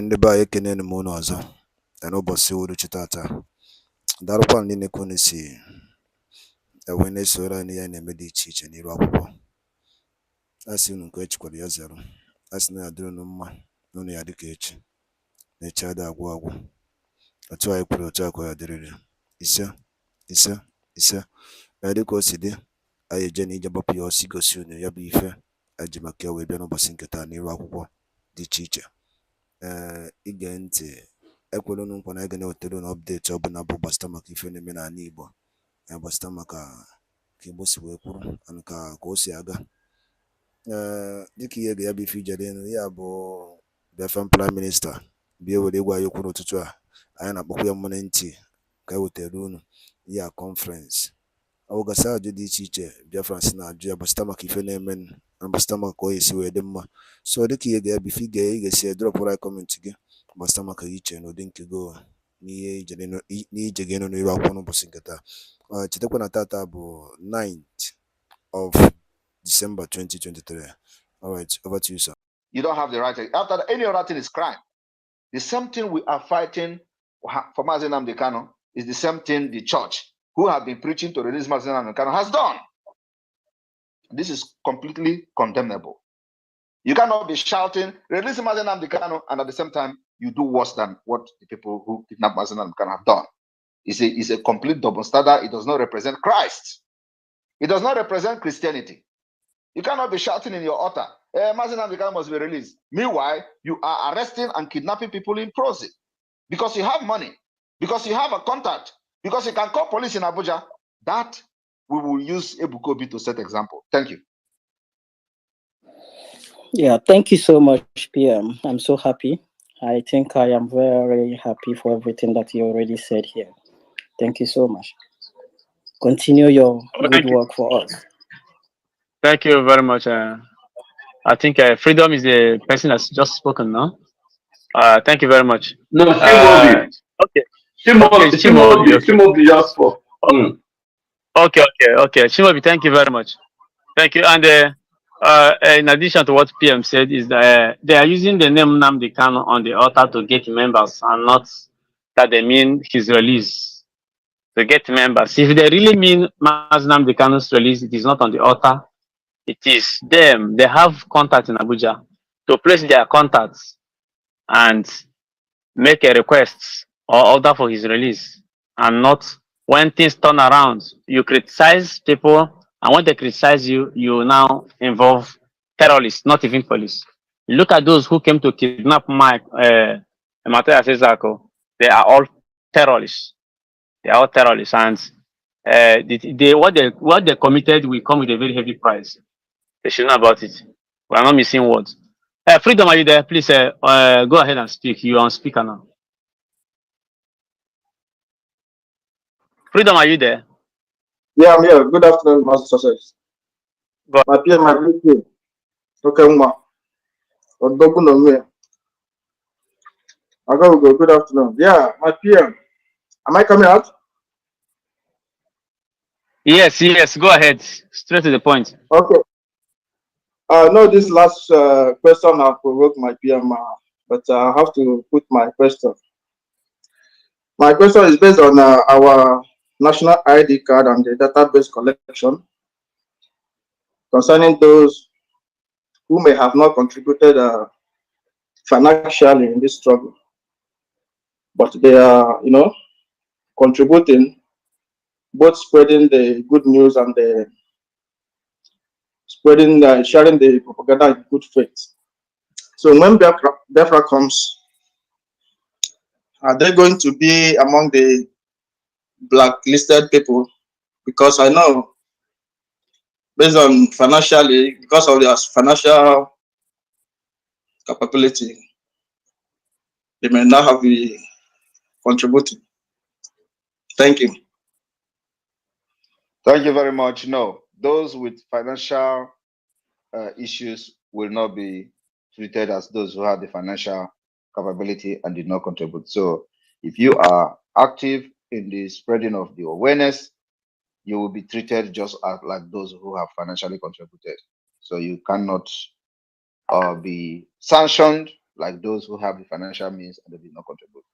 Ndị be anyị ekene m unu ọzọ n'ụbọchị uhuruchi tata. Daalụkwa ndị na-ekwu na si wee na-esoro anyị ya na-eme dị iche iche n'iru akwụkwọ. Asị unu nke echikwara ya zero. Asị na ya dịrị unu mma n'ụnụ ya dịka echi. Na-echi ada agwụ agwụ. Otu anyị kwuru otu akwa ya dịrịrị. Ise ise ise. Dịka o si dị, anyị eje na ije gbapụ ya ọsọ igosi unu ya bụ ife anyị ji maka ya wee bịa n'ụbọchị nke taa n'iru akwụkwọ dị iche iche. Ige ntị, ekwere unu nkwa na anyị ga na-ewetara unu ọpdeti ọbụla bụ gbasịta maka ife na-eme n'ala Igbo, gbasịta maka ka Igbo si wee kwuru ka o si aga. Dịka ihe ga ya bụ ife ijere enu, ya bụ Biafran Prime Minister bịa were ịgwa anyị okwu n'ụtụtụ a. Anyị na-akpọkwa ya mmụọ ntị ka anyị wetara unu ya conference ọwụgasị ajụ dị iche iche Biafrans na-ajụ ya gbasịta maka ife na-eme na gbasịta maka ka o esi wee dị mma. So dịka ihe ga ya bụ ife ị ga-esi drọpụrụ anyị kọmentị gị gbasịta maka iche n'ụdị nke go n'ihe ije gị nọ n'iru akwụkwọ n'ụbọchị nke taa. Chetakwa na tata bụ 9th of December 2023. All right, over to you, sir. You don't have the right. After any other thing is crime. The same thing we are fighting for Mazi Nnamdi Kanu is the same thing the church, who have been preaching to release Mazi Nnamdi Kanu, has done. This is completely condemnable. You cannot be shouting, release Mazi Nnamdi Kanu, and at the same time, you do worse than what the people who kidnapped Mazi Nnamdi Kanu have done. It's a complete double standard. It does not represent Christ. It does not represent Christianity. You cannot be shouting in your altar, Mazi Nnamdi Kanu must be released. Meanwhile, you are arresting and kidnapping people in prison because you have money, because you have a contact, because you can call police in Abuja. That we will use Ebukobi to set example. Thank you. Yeah, thank you so much, PM. I'm so happy. I think I am very happy for everything that you already said here. Thank you so much. Continue your good work for us. Thank you very much. I think Freedom is the person that's just spoken now. Thank you very much. No, Shimobi. Okay. Shimobi just spoke. Okay. Shimobi, thank you very much. Thank you. And in addition to what PM said, is that they are using the name Nnamdi Kanu on the altar to get members, and not that they mean his release to get members. If they really mean Nnamdi Kanu's release, it is not on the altar. It is them. They have contacts in Abuja to place their contacts and make a request or order for his release, and not when things turn around, you criticize people, and when they criticize you, you now involve terrorists, not even police. Look at those who came to kidnap Mike Mateo Sezako. They are all terrorists. They are all terrorists, and what they committed will come with a very heavy price. They should know about it. We are not missing words. Freedom, are you there? Please go ahead and speak. You are on speaker now. Freedom, are you there? Yeah, I'm here. Good afternoon, Master Success. My PM, my people. Okay, good afternoon. Yeah, my PM. Am I coming out? Yes. Go ahead. Straight to the point. Okay. No, this last question has provoked my PM, but I have to put my question. My question is based on our national ID card and the database collection concerning those who may have not contributed financially in this struggle, but they are, contributing, both spreading the good news and the sharing the propaganda in good faith. So when Biafra comes, are they going to be among the blacklisted people? Because I know, based on financially, because of their financial capability, they may not have been contributing. Thank you. Thank you very much. No, those with financial issues will not be treated as those who have the financial capability and did not contribute. So if you are active in the spreading of the awareness, you will be treated just as like those who have financially contributed. So you cannot be sanctioned like those who have the financial means and they did not contribute.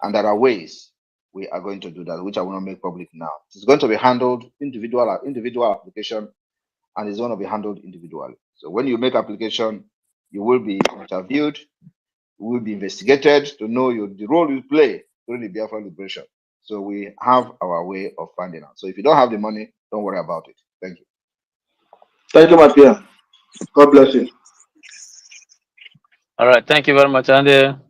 And there are ways we are going to do that, which I will not make public now. It's going to be handled individual application, and it's going to be handled individually. So when you make application, you will be interviewed, you will be investigated to know the role you play during the Biafra liberation. So we have our way of finding out. So if you don't have the money, don't worry about it. Thank you. Thank you, my PM. God bless you. All right, thank you very much. And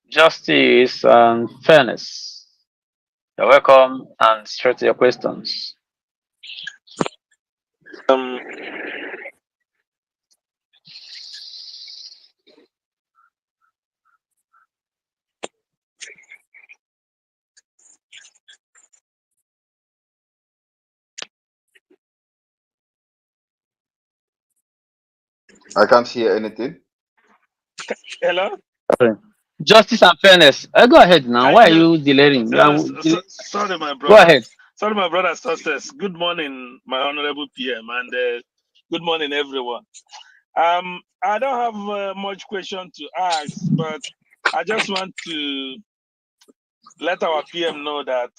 justice and fairness. You're welcome and straight to your questions. I can't hear anything. Hello? Justice and fairness. Go ahead now. Why are you delaying? Sorry, my Go brother. ahead. Sorry, my brother success. Good morning, my honorable PM, and good morning, everyone. I don't have much question to ask, but I just want to let our PM know that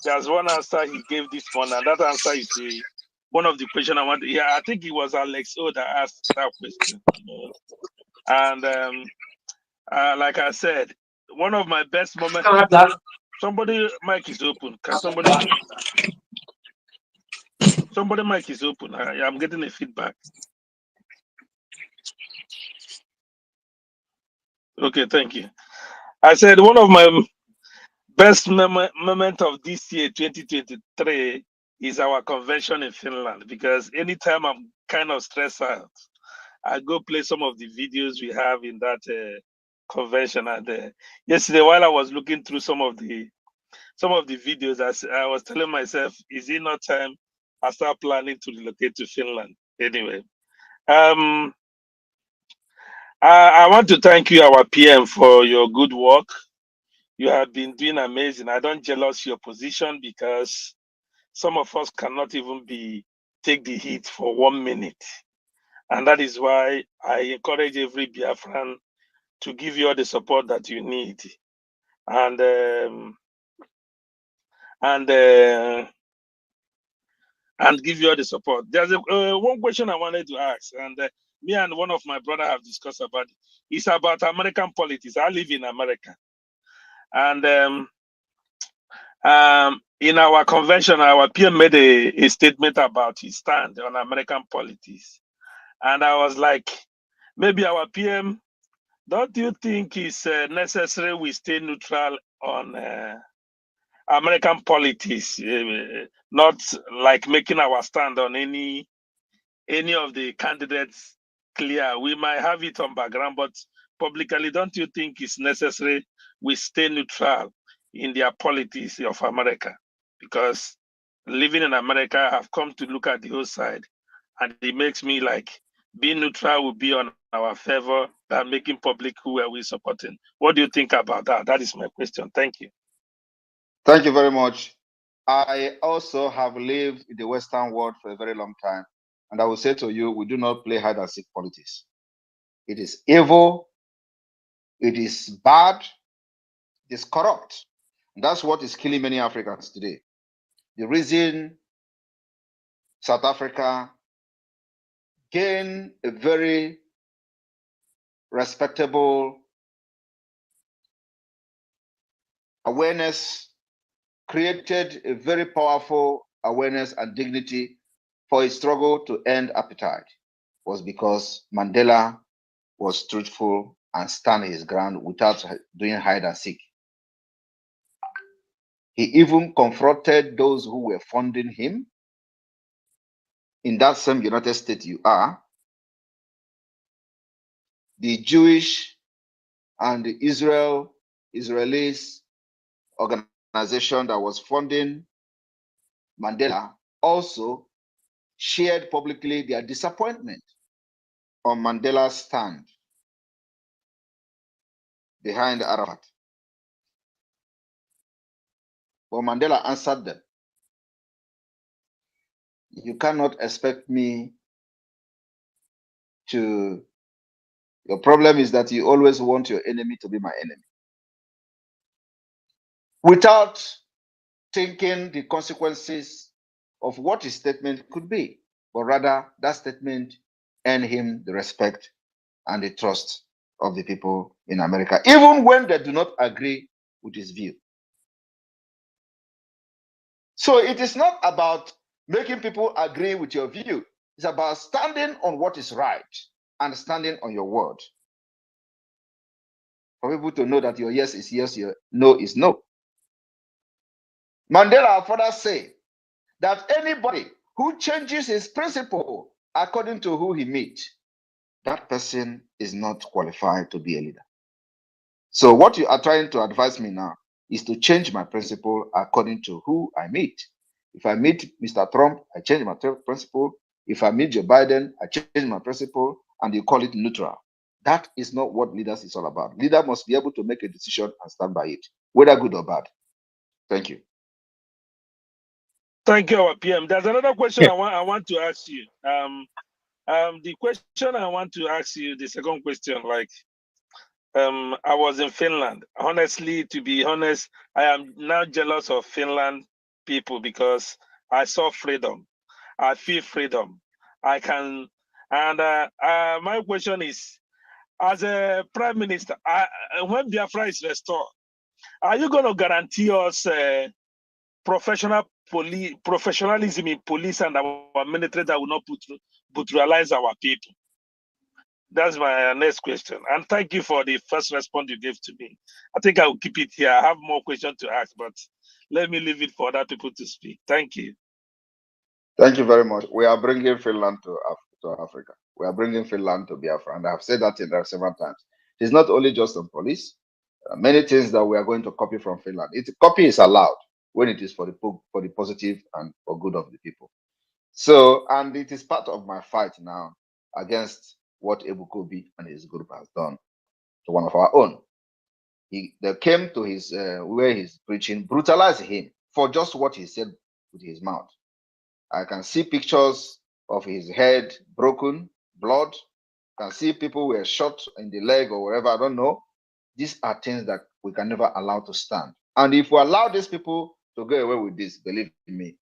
there's one answer he gave this morning, and that answer is one of the question I want. Yeah, I think it was Alex O that asked that question. And like I said, one of my best moments. Somebody mic is open. Can somebody mic is open? I'm getting a feedback. Okay, thank you. I said one of my best moment of this year, 2023, is our convention in Finland, because anytime I'm kind of stressed out, I go play some of the videos we have in that convention. And yesterday, while I was looking through some of the videos, I was telling myself, is it not time I start planning to relocate to Finland? Anyway, I want to thank you, our PM, for your good work. You have been doing amazing. I don't jealous your position, because some of us cannot even take the heat for 1 minute. And that is why I encourage every Biafran to give you all the support that you need. And give you all the support. There's one question I wanted to ask, and me and one of my brother have discussed about it. It's about American politics. I live in America, and in our convention, our PM made a statement about his stand on American politics, and I was like, maybe our PM, don't you think it's necessary we stay neutral on American politics, not like making our stand on any of the candidates clear? We might have it on background, but publicly, don't you think it's necessary we stay neutral in their politics of America? Because living in America, I've come to look at the whole side, and it makes me like being neutral will be on our favor than making public who are we supporting. What do you think about that? That is my question. Thank you. Thank you very much. I also have lived in the Western world for a very long time. And I will say to you, we do not play hide and seek politics. It is evil. It is bad. It is corrupt. And that's what is killing many Africans today. The reason South Africa gained a very respectable awareness, created a very powerful awareness and dignity for its struggle to end apartheid, was because Mandela was truthful and stand his ground without doing hide and seek. He even confronted those who were funding him. In that same United States you are, the Jewish and the Israelis organization that was funding Mandela also shared publicly their disappointment on Mandela's stand behind Arafat. But Mandela answered them. You cannot expect me to Your problem is that you always want your enemy to be my enemy, without thinking the consequences of what his statement could be, but rather that statement earned him the respect and the trust of the people in America, even when they do not agree with his view. So it is not about making people agree with your view. It's about standing on what is right and standing on your word. For people to know that your yes is yes, your no is no. Mandela further said that anybody who changes his principle according to who he meets, that person is not qualified to be a leader. So what you are trying to advise me now is to change my principle according to who I meet. If I meet Mr. Trump, I change my principle. If I meet Joe Biden, I change my principle, and you call it neutral. That is not what leaders is all about. Leader must be able to make a decision and stand by it, whether good or bad. Thank you. Thank you, our PM. There's another question I want to ask you. The question I want to ask you, the second question, like, I was in Finland. Honestly, to be honest, I am now jealous of Finland people because I saw freedom. I feel freedom. I can, and my question is, as a prime minister, when Biafra is restored, are you going to guarantee us professionalism in police and our military that will not brutalize our people? That's my next question. And thank you for the first response you gave to me. I think I will keep it here. I have more questions to ask, but let me leave it for other people to speak. Thank you. Thank you very much. We are bringing Finland to Africa. We are bringing Finland to Biafra. And I've said that in there several times. It's not only just on police. There are many things that we are going to copy from Finland. Copy is allowed when it is for the positive and for good of the people. So, and it is part of my fight now against what Ebukobi and his group has done to one of our own. They came to his where he's preaching, brutalized him for just what he said with his mouth. I can see pictures of his head broken, blood. I can see people were shot in the leg or wherever, I don't know. These are things that we can never allow to stand. And if we allow these people to go away with this, believe me,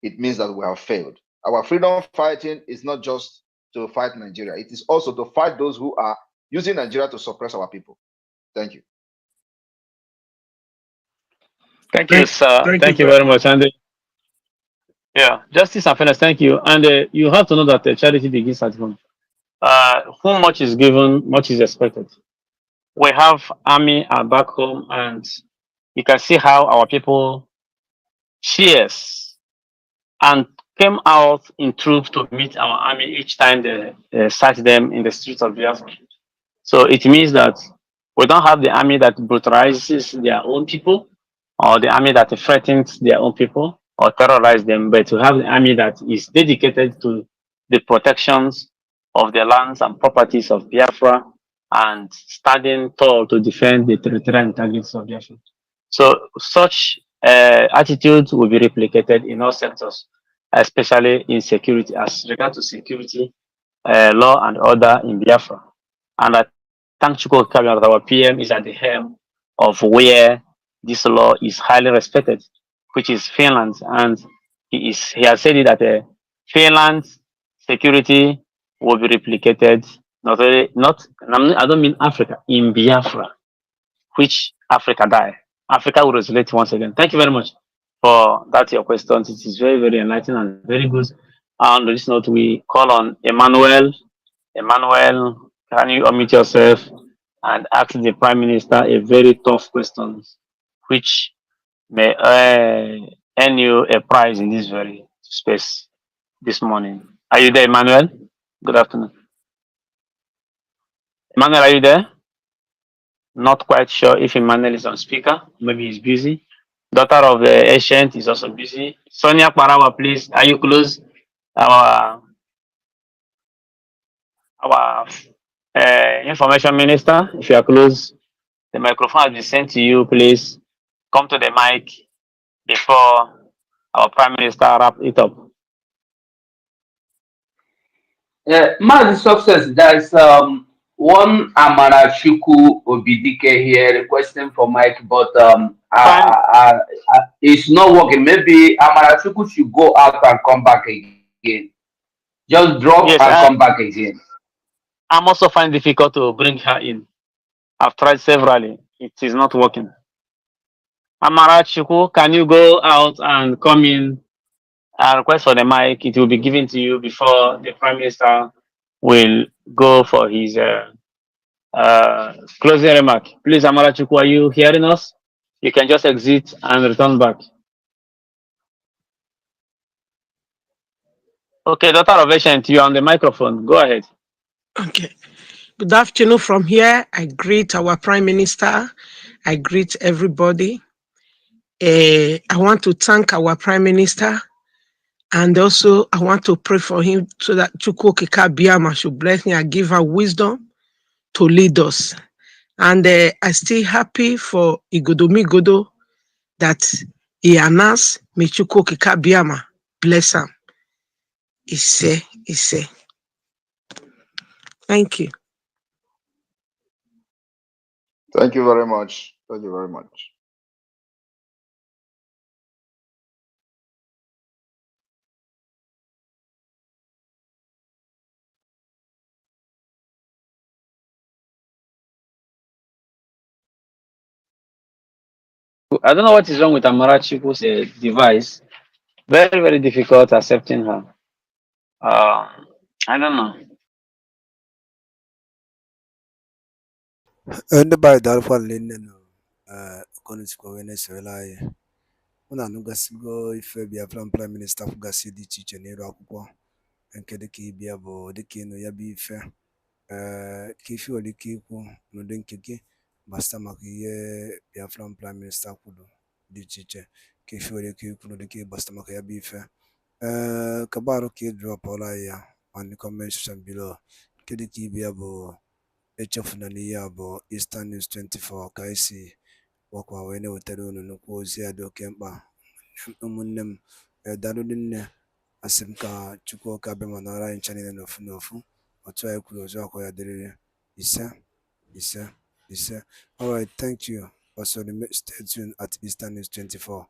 it means that we have failed. Our freedom fighting is not just to fight Nigeria. It is also to fight those who are using Nigeria to suppress our people. Thank you. Thank you, sir. Thank you very much. And yeah, justice and fairness. Thank you. And you have to know that charity begins at home. Whom much is given, much is expected. We have army back home, and you can see how our people cheers and came out in troops to meet our army each time they sight them in the streets of Biafra. So it means that we don't have the army that brutalizes their own people, or the army that threatens their own people or terrorize them, but to have the army that is dedicated to the protections of the lands and properties of Biafra and standing tall to defend the territorial integrities of Biafra. So such attitudes will be replicated in all sectors, especially in security, as regards to security, law and order in Biafra. And I thank Chuko Kabian that our PM is at the helm of where this law is highly respected, which is Finland. And he has said it that Finland's security will be replicated I don't mean Africa, in Biafra, which Africa die. Africa will resonate once again. Thank you very much for that your questions. It is very, very enlightening and very good. And on this note, we call on Emmanuel. Emmanuel, can you unmute yourself and ask the Prime Minister a very tough question, which may earn you a prize in this very space this morning? Are you there, Emmanuel? Good afternoon. Emmanuel, are you there? Not quite sure if Emmanuel is on speaker. Maybe he's busy. Daughter of the ancient is also busy. Sonia Parawa, please, are you close? Our information minister, if you are close, the microphone has been sent to you. Please come to the mic before our prime minister wrap it up. My success. There is one Amarachukwu Obidike here requesting for mic, but Fine. it's not working. Maybe Amarachukwu should go out and come back again. Just drop Yes, and come back again. I'm also find difficult to bring her in. I've tried severally. It is not working. Amarachuku, can you go out and come in? A request for the mic. It will be given to you before the Prime Minister will go for his closing remark. Please, Amarachuku, are you hearing us? You can just exit and return back. Okay, Daughter of Ancient, you're on the microphone. Go ahead. Okay. Good afternoon from here. I greet our Prime Minister. I greet everybody. I want to thank our Prime Minister, and also I want to pray for him so that Chukwokika Biama should bless him and give her wisdom to lead us. And I still happy for Igodomigodo that he announced me Chukwokika Biama bless him. He say. Thank you. Thank you very much. Thank you very much. I don't know what is wrong with Amarachuku's device. Very, very difficult accepting her. I don't know. Ndị be anyị daalụkwa nne nụ Okonuchukwu Venezuela anyị. Mụ na anụgasigo ife Biafran Prime Minister kwugasị dị iche iche n'elu akwụkwọ nke dịka ịbịa bụ dịka ịnụ ya bụ ife ka ife nwere ike ikwu n'ụdị nke gị gbasịta maka ihe Biafran Prime Minister kwuru dị iche iche ka ife nwere ike ikwu n'ụdị nke gbasịta maka ya bụ ife kabarụ ka ị drọpụọla anyị ya on the comment section below nke dịka ịbịa bụ echefuna n'ihe a bụ Eastern News 24 ka anyị si gwakwa wee na-ewetara unu nnukwu ozi ya dị oke mkpa. Ụmụnne m daalụ nne, asị m ka Chukwu ka abịa ma nara anyị ncha niile n'ofu n'ofu, otu anyị kwuru ọzọ akwa ya dịrịrị ise. Alright, thank you. Also, stay tuned at Eastern News 24.